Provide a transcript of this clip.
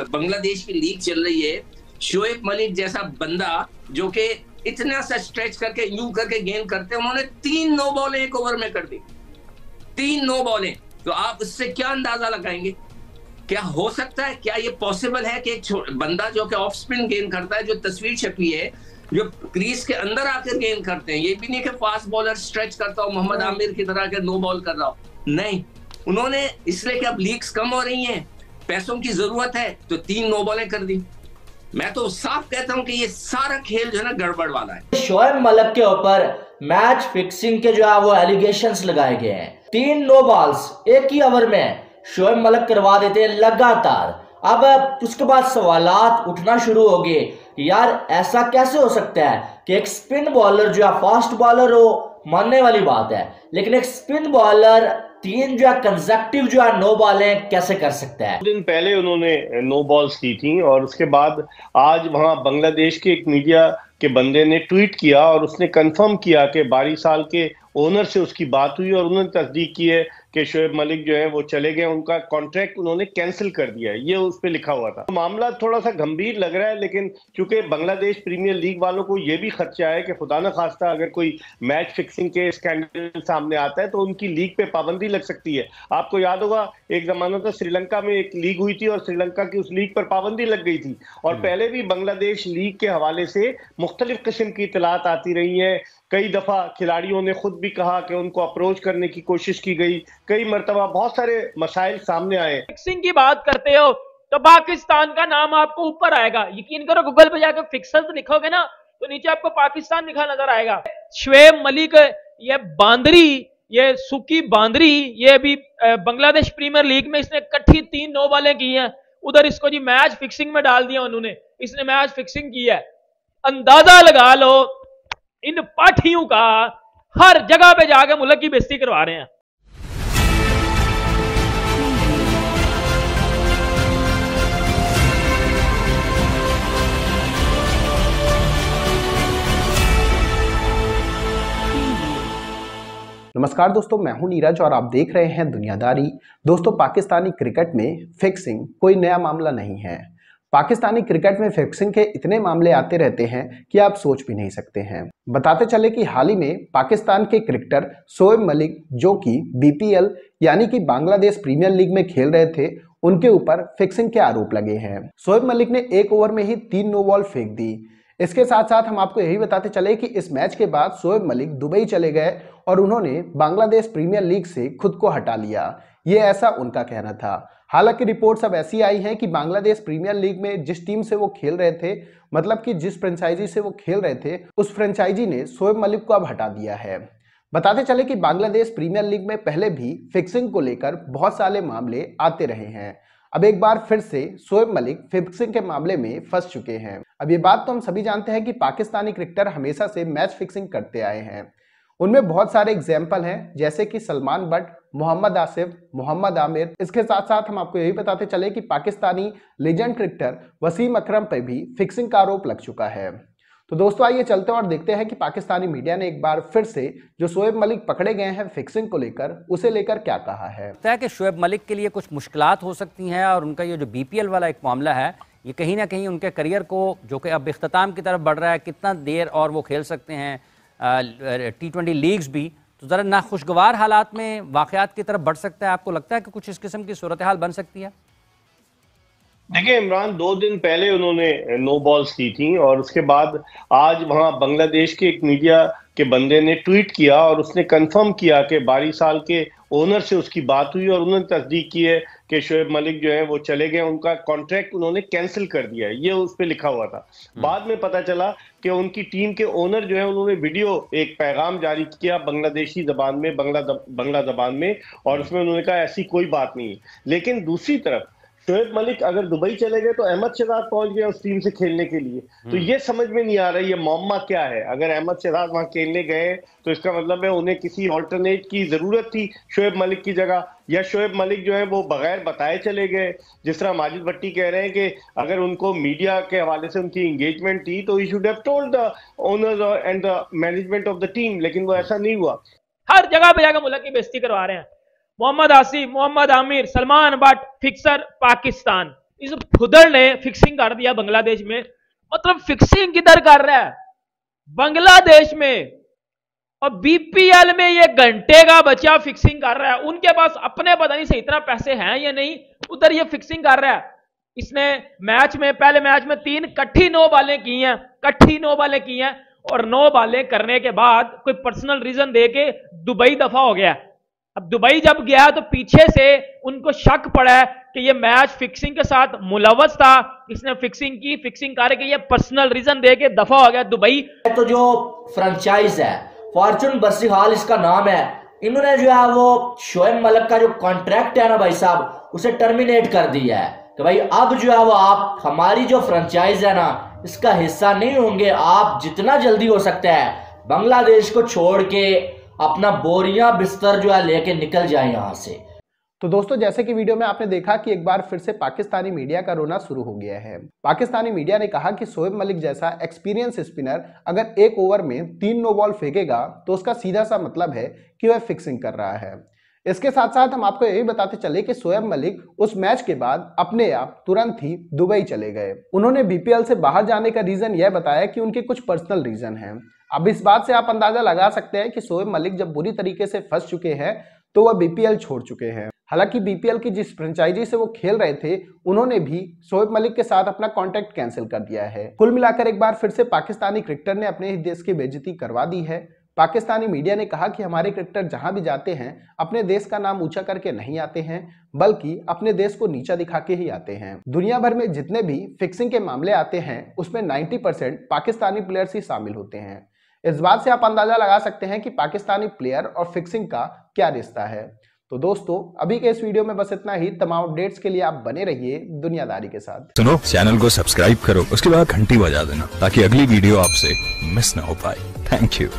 बांग्लादेश की लीग चल रही है, शोएब मलिक जैसा बंदा जो कि इतना सा स्ट्रेच करके यूं करके गेंद करते हैं, उन्होंने 3 नो बॉलें 1 ओवर में कर दी, 3 नो बॉलें। तो आप उससे क्या अंदाजा लगाएंगे? क्या हो सकता है, क्या ये पॉसिबल है कि एक बंदा जो कि ऑफ स्पिन गेंद करता है, जो तस्वीर छपी है, जो क्रीज के अंदर आकर गेंद करते हैं, ये भी नहीं कि फास्ट बॉलर स्ट्रेच करता हो मोहम्मद आमिर की तरह के नो बॉल कर रहा हो, नहीं। उन्होंने इसलिए कि अब लीग्स कम हो रही हैं, पैसों की जरूरत है, तो 3 नो बॉलें कर दी। मैं तो साफ कहता हूं कि ये सारा खेल जो है ना गड़बड़ वाला है। शोएब मलिक के ऊपर मैच फिक्सिंग के जो है वो एलिगेशंस लगाए गए हैं। 3 नो बॉल्स एक ही ओवर में शोएब मलिक करवा देते हैं लगातार। अब उसके बाद सवालात उठना शुरू हो गए, यार ऐसा कैसे हो सकता है कि एक स्पिन बॉलर जो है फास्ट बॉलर हो, मानने वाली बात है, लेकिन एक स्पिन बॉलर 3 जो है कंसेक्टिव जो है नो बॉलें कैसे कर सकता है। दिन पहले उन्होंने नो बॉल्स की थी और उसके बाद आज वहां बांग्लादेश के एक मीडिया के बंदे ने ट्वीट किया और उसने कंफर्म किया कि 22 साल के ओनर से उसकी बात हुई और उन्होंने तस्दीक की है कि शोएब मलिक जो है वो चले गए, उनका कॉन्ट्रैक्ट उन्होंने कैंसिल कर दिया है, ये उस पर लिखा हुआ था। तो मामला थोड़ा सा गंभीर लग रहा है, लेकिन चूंकि बांग्लादेश प्रीमियर लीग वालों को ये भी खदशा है कि खुदा न खास्ता अगर कोई मैच फिक्सिंग के स्कैंडल सामने आता है तो उनकी लीग पे पाबंदी लग सकती है। आपको याद होगा एक जमाना था श्रीलंका में एक लीग हुई थी और श्रीलंका की उस लीग पर पाबंदी लग गई थी, और पहले भी बांग्लादेश लीग के हवाले से मुख्तलिफ किस्म की इतलात आती रही है। कई दफा खिलाड़ियों ने खुद भी कहा कि उनको अप्रोच करने की कोशिश की गई, कई मरतबा बहुत सारे मसाइल सामने आए। फिक्सिंग की बात करते हो तो पाकिस्तान का नाम आपको ऊपर आएगा, यकीन करो गूगल पे जाकर फिक्सर्स लिखोगे ना तो नीचे आपको पाकिस्तान लिखा नजर आएगा। शोएब मलिक ये बांदरी, ये सुकी बांदरी, ये अभी बांग्लादेश प्रीमियर लीग में इसने इकट्ठी 3 नो बॉलें की हैं, उधर इसको जी मैच फिक्सिंग में डाल दिया उन्होंने, इसने मैच फिक्सिंग की है। अंदाजा लगा लो इन पाठियों का हर जगह पे जाकर मुल्क की बेइज्जती करवा रहे हैं। नमस्कार दोस्तों, मैं हूं नीरज और आप देख रहे हैं दुनियादारी। दोस्तों, पाकिस्तानी क्रिकेट में फिक्सिंग कोई नया मामला नहीं है। पाकिस्तानी क्रिकेट में फिक्सिंग के इतने मामले आते रहते हैं कि आप सोच भी नहीं सकते हैं। बताते चले कि हाल ही में पाकिस्तान के क्रिकेटर शोएब मलिक, जो कि बीपीएल यानी कि बांग्लादेश प्रीमियर लीग में खेल रहे थे, उनके ऊपर फिक्सिंग के आरोप लगे हैं। शोएब मलिक ने 1 ओवर में ही 3 नो बॉल फेंक दी। इसके साथ साथ हम आपको यही बताते चले कि इस मैच के बाद शोएब मलिक दुबई चले गए और उन्होंने बांग्लादेश प्रीमियर लीग से खुद को हटा लिया। ये ऐसा उनका कहना था। हालांकि रिपोर्ट्स अब ऐसी आई हैं कि बांग्लादेश प्रीमियर लीग में जिस टीम से वो खेल रहे थे, मतलब कि जिस फ्रेंचाइजी से वो खेल रहे थे, उस फ्रेंचाइजी ने शोएब मलिक को अब हटा दिया है। बताते चले कि बांग्लादेश प्रीमियर लीग में पहले भी फिक्सिंग को लेकर बहुत सारे मामले आते रहे हैं। अब एक बार फिर से शोएब मलिक फिक्सिंग के मामले में फंस चुके हैं। अब ये बात तो हम सभी जानते हैं कि पाकिस्तानी क्रिकेटर हमेशा से मैच फिक्सिंग करते आए हैं। उनमें बहुत सारे एग्जाम्पल हैं, जैसे कि सलमान बट, मोहम्मद आसिफ, मोहम्मद आमिर। इसके साथ साथ हम आपको यही बताते चले कि पाकिस्तानी लेजेंड क्रिकेटर वसीम अकरम पर भी फिक्सिंग का आरोप लग चुका है। तो दोस्तों, आइए चलते हैं और देखते हैं कि पाकिस्तानी मीडिया ने एक बार फिर से जो शोएब मलिक पकड़े गए हैं फिक्सिंग को लेकर, उसे लेकर क्या कहा है। लगता है कि शोएब मलिक के लिए कुछ मुश्किलात हो सकती हैं और उनका ये जो बीपीएल वाला एक मामला है, ये कहीं ना कहीं उनके करियर को, जो कि अब इख्तिताम की तरफ बढ़ रहा है, कितना देर और वो खेल सकते हैं T20 लीग्स भी, तो ज़रा नाखुशगवार हालात में वाक़यात की तरफ बढ़ सकता है। आपको लगता है कि कुछ इस किस्म की सूरत हाल बन सकती है? देखिए इमरान, 2 दिन पहले उन्होंने नो बॉल्स की थी और उसके बाद आज वहां बांग्लादेश के एक मीडिया के बंदे ने ट्वीट किया और उसने कंफर्म किया कि 22 साल के ओनर से उसकी बात हुई और उन्होंने तस्दीक की है कि शोएब मलिक जो है वो चले गए, उनका कॉन्ट्रैक्ट उन्होंने कैंसिल कर दिया है, ये उस पर लिखा हुआ था। बाद में पता चला कि उनकी टीम के ओनर जो है उन्होंने वीडियो एक पैगाम जारी किया बांग्लादेशी जबान में, बंगला जबान में, और उसमें उन्होंने कहा ऐसी कोई बात नहीं। लेकिन दूसरी तरफ शोएब मलिक अगर दुबई चले गए तो अहमद शहजाद पहुंच गए उस टीम से खेलने के लिए, तो ये समझ में नहीं आ रहा ये मौमा क्या है। अगर अहमद शहजाद वहां खेलने गए तो इसका मतलब है उन्हें किसी ऑल्टरनेट की जरूरत थी शोएब मलिक की जगह, या शोएब मलिक जो है वो बगैर बताए चले गए। जिस तरह माजिद भट्टी कह रहे हैं कि अगर उनको मीडिया के हवाले से उनकी एंगेजमेंट थी तो he should have told the owners and the management of the team, लेकिन वो ऐसा नहीं हुआ। हर जगह पे जाकर मुल्क की बेइज्जती करवा रहे हैं। मोहम्मद आसिफ, मोहम्मद आमिर, सलमान बट, फिक्सर पाकिस्तान। इस फुदड़ ने फिक्सिंग कर दिया बांग्लादेश में। मतलब फिक्सिंग किधर कर रहा है? बांग्लादेश में। और बीपीएल में ये घंटे का बच्चा फिक्सिंग कर रहा है। उनके पास अपने पता नहीं से इतना पैसे हैं या नहीं, उधर ये फिक्सिंग कर रहा है। इसने मैच में, पहले मैच में 3 कट्ठी 9 बालें की हैं, कट्ठी 9 बालें की हैं, और 9 बालें करने के बाद कोई पर्सनल रीजन देके दुबई दफा हो गया। अब दुबई जब गया तो पीछे से उनको शक पड़ा है कि ये मैच फिक्सिंग के साथ मुलव्वस था, इसने फिक्सिंग की, फिक्सिंग करके ये पर्सनल रीजन देके दफा हो गया दुबई। तो जो फ्रेंचाइज है फॉर्चून बर्सिहाल इसका नाम है, इन्होंने जो है वो शोएब मलिक का जो कॉन्ट्रैक्ट है ना भाई साहब, उसे टर्मिनेट कर दिया है कि भाई अब जो है वो आप हमारी जो फ्रेंचाइज है ना इसका हिस्सा नहीं होंगे, आप जितना जल्दी हो सकता है बांग्लादेश को छोड़ के अपना बोरियां बिस्तर जो है लेके निकल जाए यहां से। तो दोस्तों, जैसे कि वीडियो में आपने देखा कि एक बार फिर से पाकिस्तानी मीडिया का रोना शुरू हो गया है। पाकिस्तानी मीडिया ने कहा कि शोएब मलिक जैसा एक्सपीरियंस स्पिनर अगर एक ओवर में 3 नो बॉल फेंकेगा तो उसका सीधा सा मतलब है कि वह फिक्सिंग कर रहा है। इसके साथ साथ हम आपको यही बताते चले कि शोएब मलिक उस मैच के बाद अपने आप तुरंत ही दुबई चले गए। उन्होंने बीपीएल से बाहर जाने का रीजन यह बताया कि उनके कुछ पर्सनल रीजन हैं। अब इस बात से आप अंदाजा लगा सकते हैं कि शोएब मलिक जब बुरी तरीके से फंस चुके हैं तो वह बीपीएल छोड़ चुके हैं। हालांकि बीपीएल की जिस फ्रेंचाइजी से वो खेल रहे थे उन्होंने भी शोएब मलिक के साथ अपना कॉन्ट्रैक्ट कैंसिल कर दिया है। कुल मिलाकर एक बार फिर से पाकिस्तानी क्रिकेटर ने अपने ही देश की बेइज्जती करवा दी है। पाकिस्तानी मीडिया ने कहा कि हमारे क्रिकेटर जहां भी जाते हैं अपने देश का नाम ऊंचा करके नहीं आते हैं, बल्कि अपने देश को नीचा दिखा के ही आते हैं। दुनिया भर में जितने भी फिक्सिंग के मामले आते हैं उसमें 90% पाकिस्तानी प्लेयर्स ही शामिल होते हैं। इस बात से आप अंदाजा लगा सकते हैं कि पाकिस्तानी प्लेयर और फिक्सिंग का क्या रिश्ता है। तो दोस्तों, अभी के इस वीडियो में बस इतना ही। तमाम अपडेट्स के लिए आप बने रहिए दुनियादारी के साथ। सुनो, चैनल को सब्सक्राइब करो, उसके बाद घंटी बजा देना ताकि अगली वीडियो आपसे मिस ना हो पाए। Thank you.